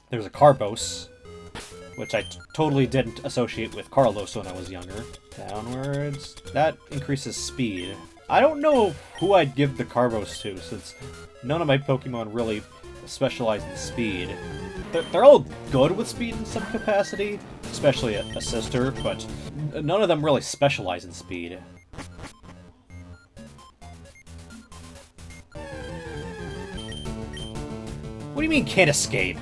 There's a Carbos, which I totally didn't associate with Carlos when I was younger. Downwards. That increases speed. I don't know who I'd give the Carbos to, since none of my Pokemon really specialize in speed. They're all good with speed in some capacity, especially a sister, but none of them really specialize in speed. What do you mean, can't escape?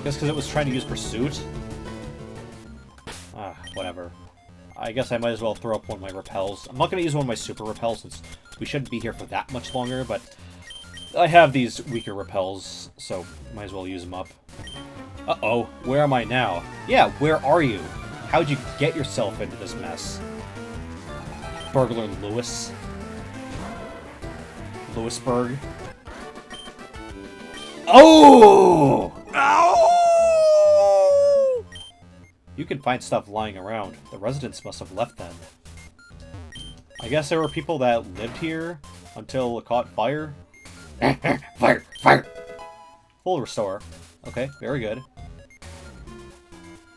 Guess because it was trying to use Pursuit? Ah, whatever. I guess I might as well throw up one of my repels. I'm not going to use one of my super repels since we shouldn't be here for that much longer, but I have these weaker repels, so might as well use them up. Uh-oh, where am I now? Yeah, where are you? How'd you get yourself into this mess? Burglar Lewis? Lewisburg? Oh! Ow! You can find stuff lying around. The residents must have left them. I guess there were people that lived here until it caught fire. Fire! Fire! Full restore. Okay, very good.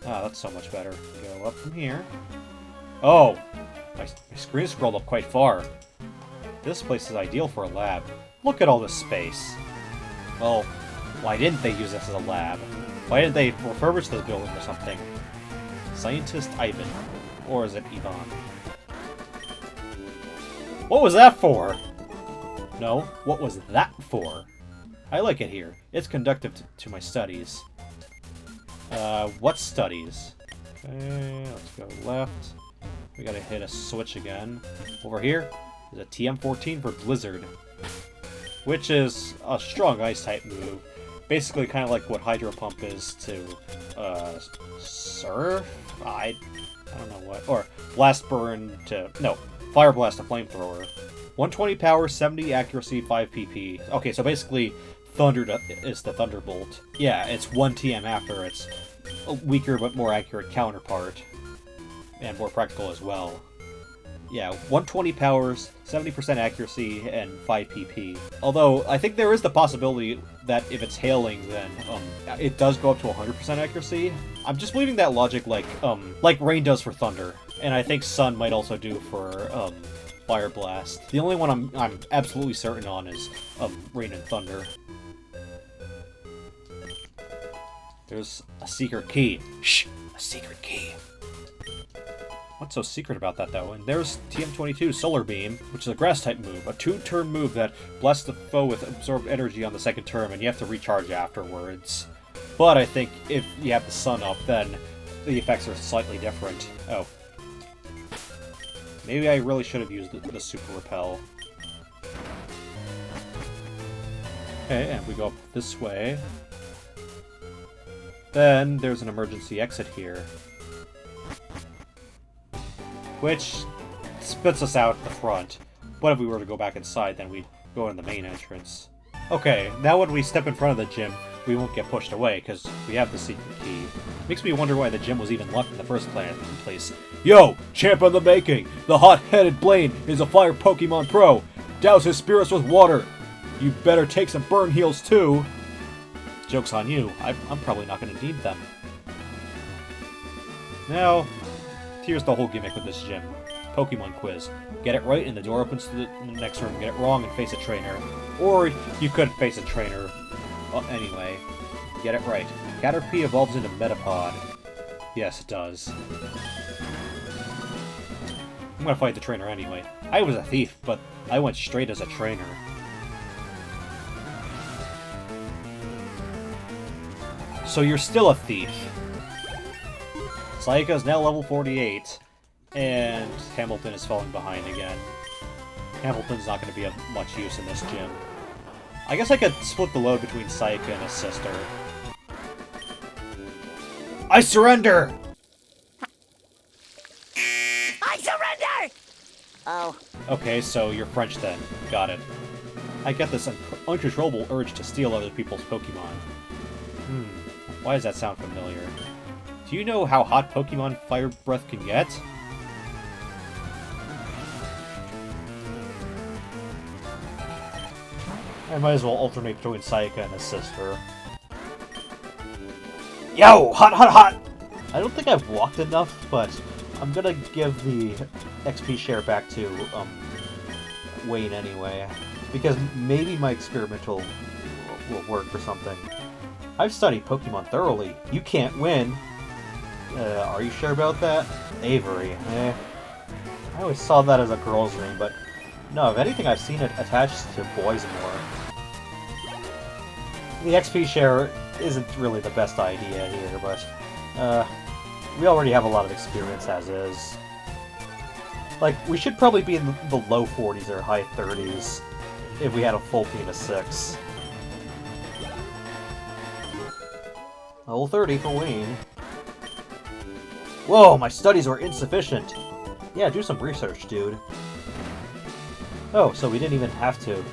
Ah, that's so much better. Go up from here. Oh! My screen scrolled up quite far. This place is ideal for a lab. Look at all this space. Well, why didn't they use this as a lab? Why didn't they refurbish this building or something? Scientist Ivan. Or is it Ivan? What was that for? No, what was that for? I like it here. It's conducive to my studies. What studies? Okay, let's go left. We gotta hit a switch again. Over here is a TM14 for Blizzard, which is a strong ice-type move. Basically kind of like what Hydro Pump is to, Surf? I don't know what. Or Blast Burn to... No, Fire Blast to Flamethrower. 120 power, 70 accuracy, 5 PP. Okay, so basically Thunder is the Thunderbolt. Yeah, it's 1 TM after its a weaker but more accurate counterpart. And more practical as well. Yeah, 120 powers, 70% accuracy, and 5 PP. Although, I think there is the possibility that if it's hailing, then it does go up to 100% accuracy. I'm just believing that logic like Rain does for Thunder. And I think Sun might also do for Fire Blast. The only one I'm absolutely certain on is Rain and Thunder. There's a secret key. Shh! A secret key. What's so secret about that, though? And there's TM22 Solar Beam, which is a grass-type move. A 2-turn move that blasts the foe with absorbed energy on the second turn, and you have to recharge afterwards. But I think if you have the sun up, then the effects are slightly different. Oh. Maybe I really should have used the Super Repel. Okay, and we go up this way. Then there's an emergency exit here, which spits us out the front. But if we were to go back inside, then we'd go in the main entrance. Okay, now when we step in front of the gym, we won't get pushed away, because we have the secret key. Makes me wonder why the gym was even left in the first place. Yo! Champ of the making! The hot-headed Blaine is a fire Pokemon pro! Douse his spirits with water! You better take some burn heals too! Joke's on you, I'm probably not going to need them. Now, here's the whole gimmick with this gym. Pokemon quiz. Get it right and the door opens to the next room. Get it wrong and face a trainer. Or you could face a trainer anyway. Get it right. Caterpie evolves into Metapod. Yes, it does. I'm gonna fight the trainer anyway. I was a thief, but I went straight as a trainer. So you're still a thief. Sayaka's now level 48, and Hamilton is falling behind again. Hamilton's not going to be of much use in this gym. I guess I could split the load between Sayaka and his sister. I surrender! I surrender! Oh. Okay, so you're French then. Got it. I get this uncontrollable urge to steal other people's Pokemon. Why does that sound familiar? Do you know how hot Pokemon Fire Breath can get? I might as well alternate between Sayaka and his sister. Yo! Hot, hot, hot! I don't think I've walked enough, but I'm gonna give the XP share back to, Wayne anyway. Because maybe my experimental will work for something. I've studied Pokemon thoroughly. You can't win. Are you sure about that? Avery. I always saw that as a girl's name, but no, if anything, I've seen it attached to boys more. The XP share isn't really the best idea here, but we already have a lot of experience as is. Like, we should probably be in the low 40s or high 30s if we had a full team of 6. Level 30 for Wayne. Whoa, my studies were insufficient. Yeah, do some research, dude. Oh, so we didn't even have to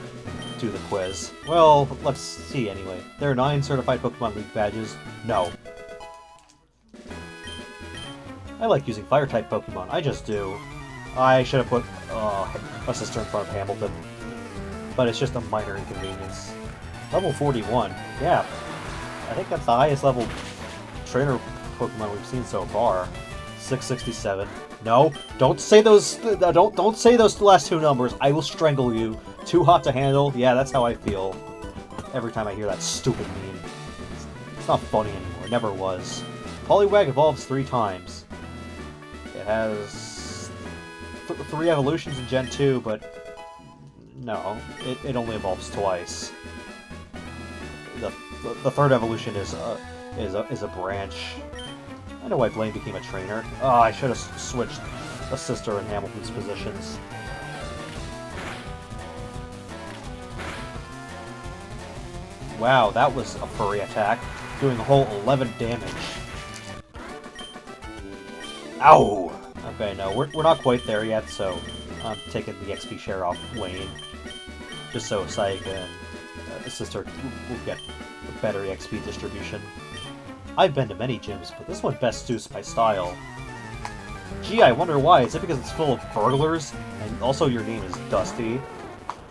do the quiz. Well, let's see anyway. There are 9 certified Pokemon League badges. No. I like using Fire-type Pokemon. I just do. I should have put a sister in front of Hamilton. But it's just a minor inconvenience. Level 41. Yeah. I think that's the highest level trainer Pokemon we've seen so far. 667. No, don't say those. Don't say those last 2 numbers. I will strangle you. Too hot to handle? Yeah, that's how I feel every time I hear that stupid meme. It's not funny anymore. It never was. Poliwag evolves 3 times. It has 3 evolutions in Gen 2, but no, it only evolves twice. The third evolution is a branch. I know why Blaine became a trainer. Oh, I should have switched a sister in Hamilton's positions. Wow, that was a furry attack, doing a whole 11 damage. Ow! Okay, no, we're not quite there yet, so I'm taking the XP share off Wayne, just so Saika and his sister will get a better XP distribution. I've been to many gyms, but this one best suits my style. Gee, I wonder why. Is it because it's full of burglars? And also your name is Dusty?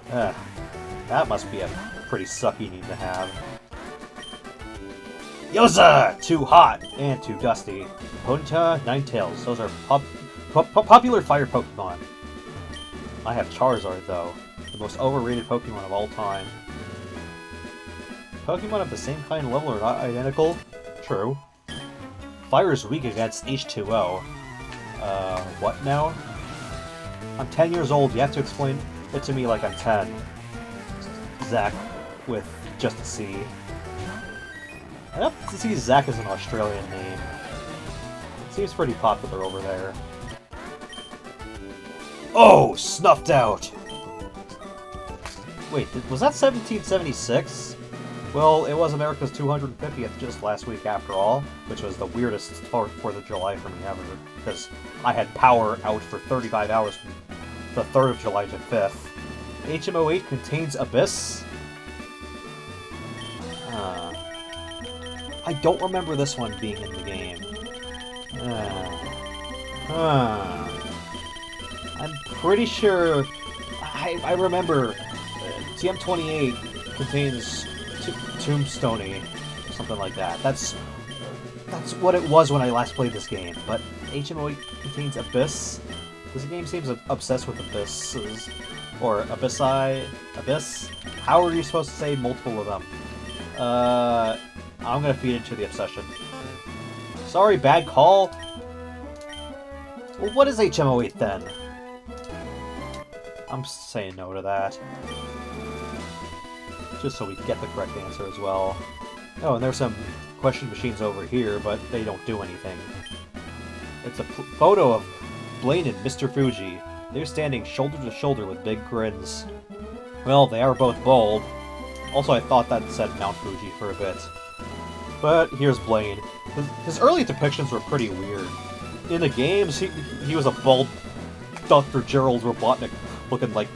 That must be a pretty sucky name to have. Yoza! Too hot and too dusty. Ponyta, Ninetales. Those are popular fire Pokemon. I have Charizard, though. The most overrated Pokemon of all time. Pokemon of the same kind of level are not identical? True. Fire is weak against H2O. What now? I'm 10 years old, you have to explain it to me like I'm 10. Zach, with just a C. I have to see Zach as an Australian name. It seems pretty popular over there. Oh! Snuffed out! Wait, was that 1776? Well, it was America's 250th just last week after all, which was the weirdest 4th of July for me ever, because I had power out for 35 hours from the 3rd of July to 5th. HMO8 contains Abyss? I don't remember this one being in the game. I'm pretty sure... I remember TM28 contains Tombstoney, something like that. That's what it was when I last played this game. But HMO8 contains Abyss. This game seems obsessed with abysses, or abyssi, abyss. How are you supposed to say multiple of them? I'm gonna feed into the obsession. Sorry, bad call. Well, what is HMO8 then? I'm saying no to that. Just so we get the correct answer as well. Oh, and there's some question machines over here, but they don't do anything. It's a photo of Blaine and Mr. Fuji. They're standing shoulder to shoulder with big grins. Well, they are both bald. Also, I thought that said Mount Fuji for a bit. But here's Blaine. His early depictions were pretty weird. In the games, he was a bald Dr. Gerald Robotnik looking like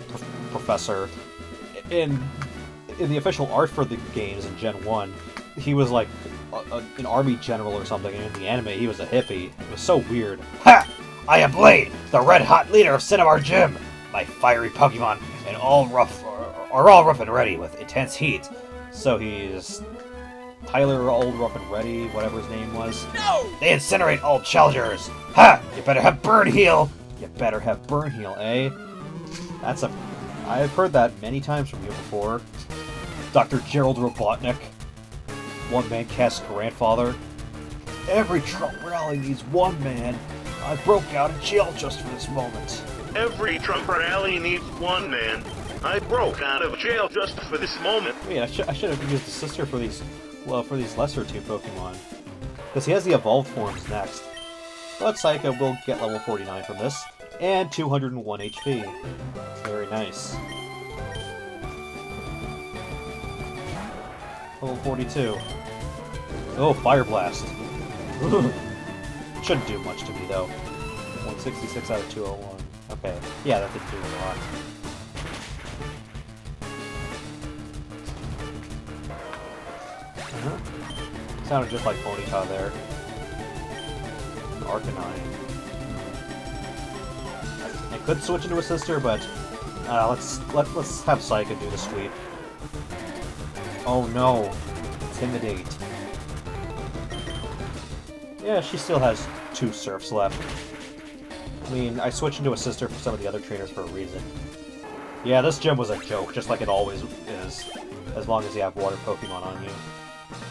professor. In the official art for the games in Gen 1, he was like an army general or something, and in the anime he was a hippie. It was so weird. Ha! I am Blaine, the red-hot leader of Cinnabar Gym! My fiery Pokemon are all rough and ready with intense heat. So he's Tyler Old Rough and Ready, whatever his name was. No! They incinerate all challengers! Ha! You better have Burn Heal! You better have Burn Heal, eh? I've heard that many times from you before. Dr. Gerald Robotnik. One-man cast grandfather. Every Trump rally needs one man. I broke out of jail just for this moment. Every Trump rally needs one man. I broke out of jail just for this moment. Wait, I should have used the sister for these lesser two Pokemon. Because he has the evolved forms next. But Saika will get level 49 from this. And 201 HP. Very nice. Level 42. Oh, Fire Blast. Shouldn't do much to me, though. 166 out of 201. Okay. Yeah, that didn't do a lot. Sounded just like Ponyta there. Arcanine. I could switch into a sister, but let's have Saika do the sweep. Oh no, Intimidate. Yeah, she still has 2 Surfs left. I mean, I switched into a sister for some of the other trainers for a reason. Yeah, this gym was a joke, just like it always is, as long as you have water Pokemon on you.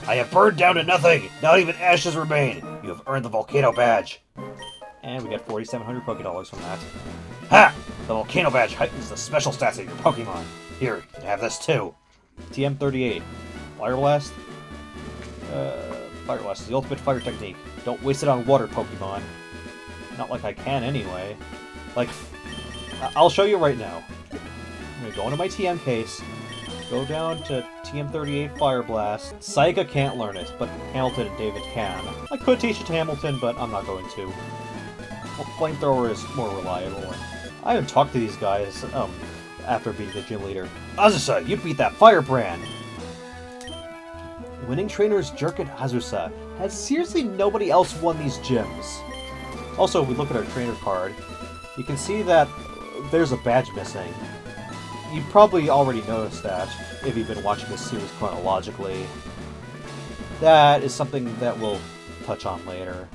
I have burned down to nothing! Not even ashes remain! You have earned the Volcano Badge! And we got 4,700 Pokédollars from that. Ha! The Volcano Badge heightens the special stats of your Pokemon. Here, you can have this too. TM38. Fire Blast? Fire Blast is the ultimate fire technique. Don't waste it on water Pokemon. Not like I can anyway. Like, I'll show you right now. I'm gonna go into my TM case, go down to TM38 Fire Blast. Saiga can't learn it, but Hamilton and David can. I could teach it to Hamilton, but I'm not going to. Flamethrower is more reliable. I haven't talked to these guys after beating the gym leader. Azusa, you beat that firebrand! Winning trainers Jerk and Azusa. Has seriously nobody else won these gyms? Also, if we look at our trainer card, you can see that there's a badge missing. You probably already noticed that if you've been watching this series chronologically. That is something that we'll touch on later.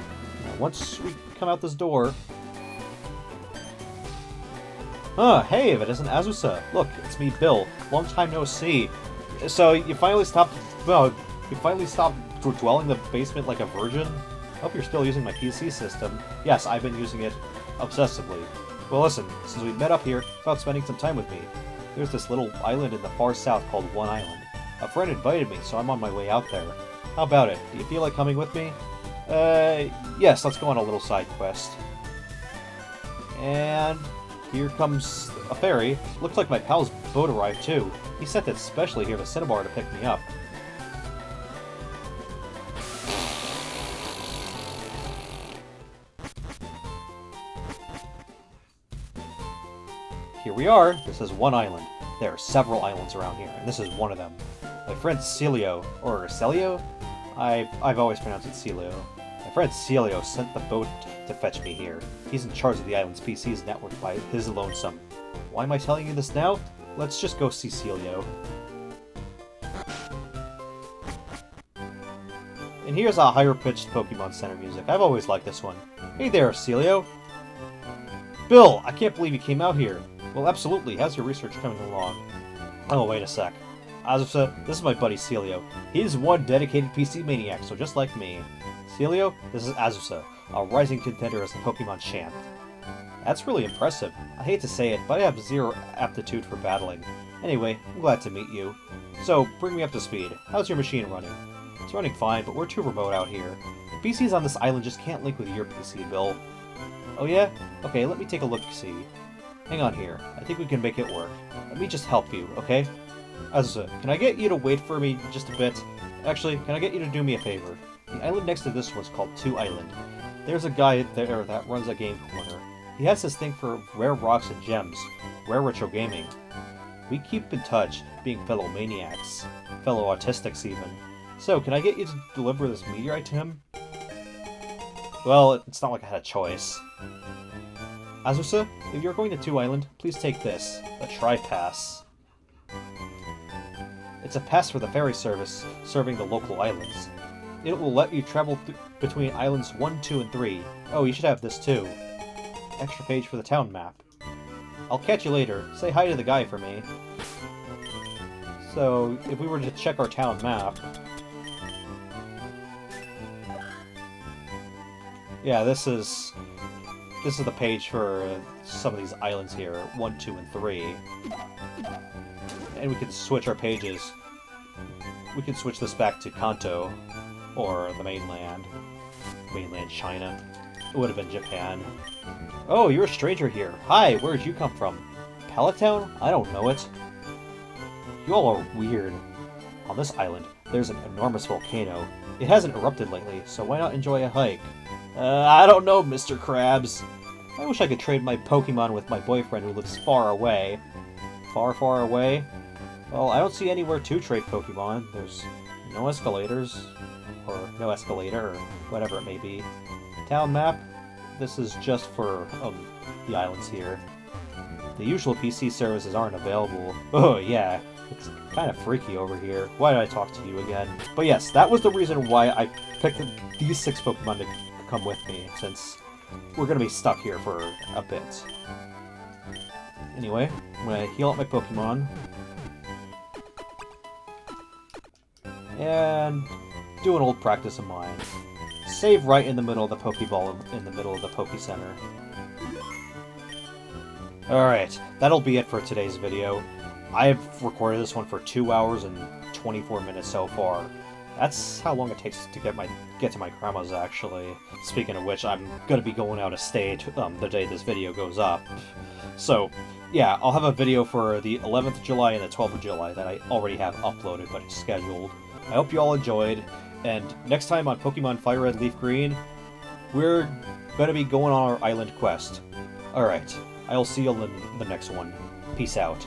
Now, once we come out this door... hey, if it isn't Azusa. Look, it's me, Bill. Long time no see. So, you finally stopped... Well, you finally stopped dwelling in the basement like a virgin? I hope you're still using my PC system. Yes, I've been using it obsessively. Well, listen, since we met up here, about spending some time with me. There's this little island in the far south called One Island. A friend invited me, so I'm on my way out there. How about it? Do you feel like coming with me? Yes, let's go on a little side quest. And here comes a ferry. Looks like my pal's boat arrived too. He sent it specially here to Cinnabar to pick me up. Here we are. This is One Island. There are several islands around here, and this is one of them. My friend Celio, or Celio? I've always pronounced it Celio. My friend Celio sent the boat to fetch me here. He's in charge of the island's PC's network by his lonesome. Why am I telling you this now? Let's just go see Celio. And here's a higher-pitched Pokemon Center music. I've always liked this one. Hey there, Celio! Bill, I can't believe you came out here. Well, absolutely. How's your research coming along? Oh, wait a sec. Azusa, this is my buddy Celio. He's one dedicated PC maniac, so just like me. Celio, this is Azusa, a rising contender as the Pokemon champ. That's really impressive. I hate to say it, but I have zero aptitude for battling. Anyway, I'm glad to meet you. So, bring me up to speed. How's your machine running? It's running fine, but we're too remote out here. The PCs on this island just can't link with your PC, Bill. Oh yeah? Okay, let me take a look-see. Hang on here. I think we can make it work. Let me just help you, okay? Azusa, can I get you to wait for me just a bit? Actually, can I get you to do me a favor? The island next to this one's called 2 Island. There's a guy there that runs a game corner. He has this thing for rare rocks and gems. Rare retro gaming. We keep in touch, being fellow maniacs. Fellow autistics, even. So, can I get you to deliver this meteorite to him? Well, it's not like I had a choice. Azusa, if you're going to 2 Island, please take this, the Tri-Pass. It's a pass for the ferry service serving the local islands. It will let you travel between islands 1, 2, and 3. Oh, you should have this too. Extra page for the town map. I'll catch you later. Say hi to the guy for me. So, if we were to check our town map... Yeah, this is the page for some of these islands here, 1, 2, and 3. And we can switch our pages. We can switch this back to Kanto, or the mainland. Mainland China. It would have been Japan. Oh, you're a stranger here. Hi, where did you come from? Palatown? I don't know it. You all are weird. On this island, there's an enormous volcano. It hasn't erupted lately, so why not enjoy a hike? I don't know, Mr. Krabs. I wish I could trade my Pokemon with my boyfriend who lives far away. Far, far away? Well, I don't see anywhere to trade Pokemon. There's no escalators, or no escalator, or whatever it may be. Town map? This is just for, the islands here. The usual PC services aren't available. Oh, yeah. It's kind of freaky over here. Why did I talk to you again? But yes, that was the reason why I picked these 6 Pokemon to come with me, since we're going to be stuck here for a bit. Anyway, I'm gonna heal up my Pokemon. And do an old practice of mine. Save right in the middle of the Pokeball, in the middle of the Poke Center. Alright, that'll be it for today's video. I've recorded this one for 2 hours and 24 minutes so far. That's how long it takes to get to my grandma's, actually. Speaking of which, I'm gonna be going out of state the day this video goes up. So, yeah, I'll have a video for the 11th of July and the 12th of July that I already have uploaded, but it's scheduled. I hope you all enjoyed, and next time on Pokemon FireRed LeafGreen, we're gonna be going on our island quest. Alright, I'll see you in the next one. Peace out.